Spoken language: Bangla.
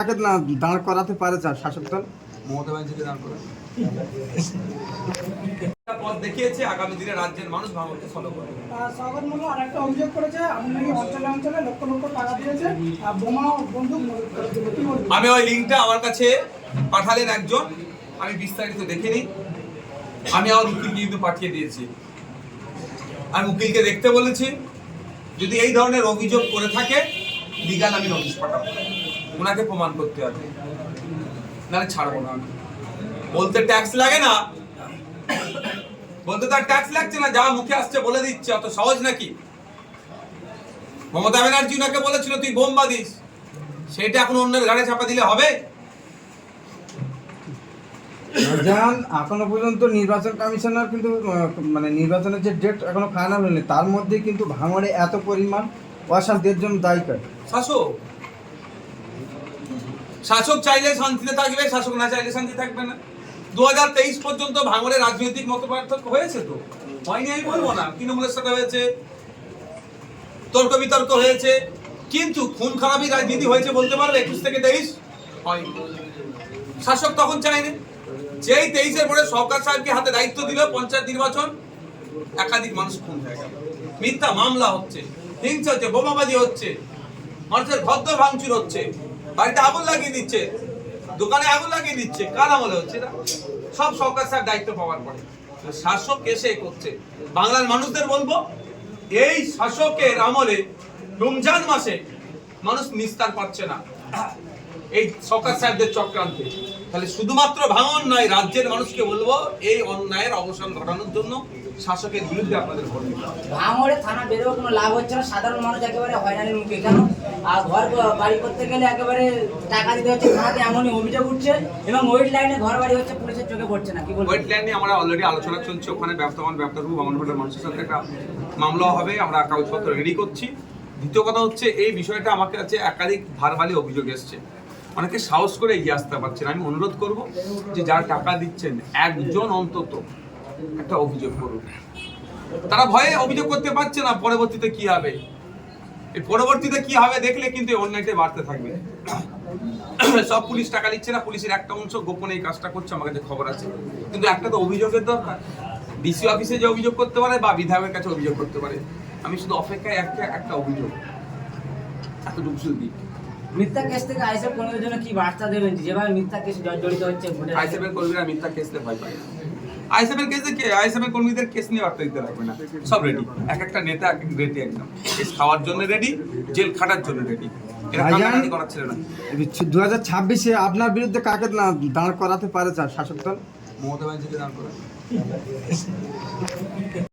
না দাঁড় করাতে পারে শাসক দল মমতা ব্যানার্জিকে দাঁড় করে পথ দেখিয়েছে। আগামী দিনে রাজ্যের মানুষ ভাঙনকে ফলো করবে। স্বাগত মূল্য আরেকটা অভিযোগ করেছে, আপনি নাকি অঞ্চলে অঞ্চলে লক্ষ লক্ষ টাকা দিয়েছে বোমা বন্দুক। আমি ওই লিঙ্কটা আমার কাছে পাঠালেন একজন, আমি বিস্তারিত দেখিনি। আমি আমার উকিলকে কিন্তু পাঠিয়ে দিয়েছি। আমি উকিলকে দেখতে বলেছি, যদি এই ধরনের অভিযোগ করে থাকে লিগাল আমি নোটিশ পাঠাবো, ওনাকে প্রমাণ করতে হবে, নাহলে ছাড়বো না। আমি বলতে ট্যাক্স লাগে না, বলতে তার ট্যাক্স লাগছে না, যা মুখে আসছে বলে দিচ্ছে। অত সহজ নাকি? মমতা ব্যানার্জি ওনাকে বলেছিল তুই বোম বাঁধিস, সেটা এখন অন্যের ঘাড়ে চাপা দিলে হবে? এখনো পর্যন্ত নির্বাচন কমিশনার কিন্তু মানে নির্বাচনের যে ডেট এখনো ফাইনাল হয়নি, তার মধ্যে কিন্তু ভাঙড়ে এত পরিমাণ অশান্তির জন্য দায়ী করে শাসক চাইলে শান্তিতে থাকবে, শাসক না চাইলে শান্তি থাকবে না। 2023 পর্যন্ত ভাঙড়ে রাজনৈতিক মতপার্থক্য হয়েছে, তো হয়নি আমি বলবো না। তৃণমূলের সাথে হয়েছে, তর্ক বিতর্ক হয়েছে, কিন্তু খুন খারাপি রাজনীতি হয়েছে বলতে পারবে 21 থেকে 23? হয়নি। শাসক তখন চায়নি। যেই 23-এর পরে সরকার সাহেবকে হাতে দায়িত্ব দিল, পঞ্চায়েত নির্বাচন, একাধিক মানুষ খুন হয়ে গেল, মিথ্যা মামলা হচ্ছে, হিংসা হচ্ছে, বোমাবাজি হচ্ছে, মানুষের ঘর ভাঙচুর হচ্ছে, বাড়িতে আগুন লাগিয়ে দিচ্ছে, দোকানে আগুন লাগিয়ে দিচ্ছে। কার আমলে হচ্ছে না? সব সরকার সাহেব দায়িত্ব পাওয়ার পরে শাসক এসে করছে। বাংলার মানুষদের বলবো, এই শাসকের আমলে রমজান মাসে মানুষ নিস্তার পাচ্ছে না এই সরকার সাহেবদের চক্রান্তে। তাহলে শুধুমাত্র ভাঙন নয়, রাজ্যের মানুষকে বলবো এই অন্যায়ের অবসান ঘটানোর জন্য শাসকের বিরুদ্ধে আপনাদের ভোট দিতে হবে। ভাঙড়ে থানা বেরোও কোনো লাভ হচ্ছে না, সাধারণ মানুষ একেবারে হয়রানির মুখে। কেন? আর ঘর বাড়ি করতে গেলে একেবারে টাকা দিতে হচ্ছে, থানাতে এমনই অভিযোগ উঠছে, এবং ওয়েট লাইনে ঘর বাড়ি হচ্ছে, পুলিশের চোখে পড়ছে না। কি বলবো? ওয়েট লাইন নিয়ে আমরা অলরেডি আলোচনা চলছে, ওখানে ব্যবসায়ী ভাঙনঘাটের মানুষের সাথে একটা মামলা হবে, আমরা কাগজপত্র রেডি করছি। দ্বিতীয় কথা হচ্ছে, এই বিষয়টা আমার কাছে একাধিক ভারবালি অভিযোগ এসছে, অনেকে সাহস করে এগিয়ে আসতে পারছেন। আমি অনুরোধ করব যে যারা টাকা দিচ্ছেন একজন অন্তত একটা অভিযোগ করুন। তারা ভয়ে অভিযোগ করতে পারছে না, পরবর্তীতে কি হবে, এই পরবর্তীতে কি হবে দেখলে কিন্তু অন্যায়টা বাড়তে থাকবে। সব পুলিশ টাকা দিচ্ছে না, পুলিশের একটা অংশ গোপনে এই কাজটা করছে, আমার কাছে খবর আছে। কিন্তু একটা তো অভিযোগের দরকার, ডিসি অফিসে যে অভিযোগ করতে পারে বা বিধায়কের কাছে অভিযোগ করতে পারে। আমি শুধু অপেক্ষায় একটা অভিযোগ, এতটুকু শুধু দিই। মিথ্যা কেস থেকে আইএসএফ কর্মীদের জন্য কি বার্তা দেবেন, যেভাবে মিথ্যা কেস জড়িত হচ্ছে? আইএসএফ এর কর্মীরা মিথ্যা কেসে ভয় পায় না। আইএসএফ এর কেসে কে? আইএসএফ এর কর্মীদের কেস নিয়ে বার্তা দিতে লাগবে না, সব রেডি। এক একটা নেতা এক এক রেডি, একদম কেস খাওয়ার জন্য রেডি, জেল খাটার জন্য রেডি। এরা কাটাকাটি করার ছিল না। 2026-এ আপনার বিরুদ্ধে কাকে না দাঁড় করাতে পারে শাসক দল? মমতা ব্যানার্জিকে দাঁড় করে